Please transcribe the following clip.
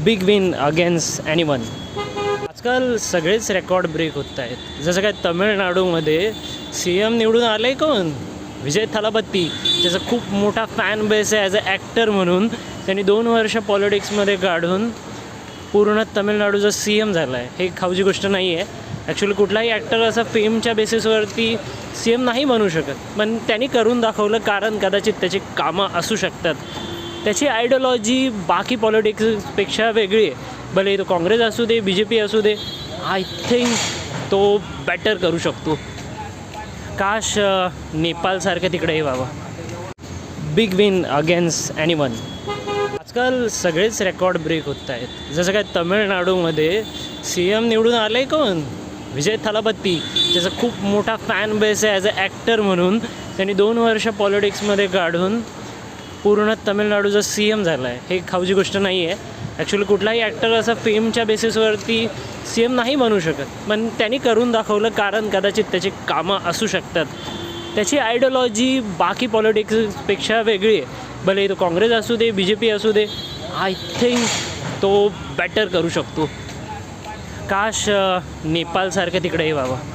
Big win against anyone. आजकाल सगळेच record break होत आहेत. जसं काय तमिळनाडूमध्ये CM निवडून आलं आहे कोण, विजय थालापती. त्याचा खूप मोठा फॅन बेस आहे. ॲज अ ॲक्टर म्हणून त्यांनी 2 वर्ष पॉलिटिक्समध्ये काढून पूर्ण तमिळनाडूचा CM झाला आहे. हे खाऊची गोष्ट नाही आहे. ॲक्च्युली कुठलाही ॲक्टर असा फेमच्या बेसिसवरती CM नाही बनू शकत, पण त्यांनी करून दाखवलं. कारण कदाचित त्याची कामं असू शकतात. त्याची आयडिओलॉजी बाकी पॉलिटिक्सपेक्षा वेगळी आहे. भले तो काँग्रेस असू दे, BJP असू दे, आय थिंक तो बेटर करू शकतो. काश नेपाळसारखं तिकडे व्हावं. Big win against anyone. आजकाल सगळेच रेकॉर्ड ब्रेक होत आहेत. जसं काय तमिळनाडूमध्ये CM निवडून आलं आहे कोण, विजय थालापती. त्याचा खूप मोठा फॅन बेस आहे. ॲज अ ॲक्टर म्हणून त्यांनी 2 वर्ष पॉलिटिक्समध्ये काढून पूर्ण तमिळनाडूचा CM झाला आहे. हे खाऊची गोष्ट नाही आहे. ॲक्च्युली कुठलाही ॲक्टर असा फेमच्या बेसिसवरती CM नाही बनू शकत, पण त्यांनी करून दाखवलं. कारण कदाचित त्याची कामं असू शकतात. त्याची आयडिओलॉजी बाकी पॉलिटिक्सपेक्षा वेगळी आहे. भले तो काँग्रेस असू दे, BJP असू दे, आय थिंक तो बेटर करू शकतो. काश नेपाळसारखं तिकडे व्हावं.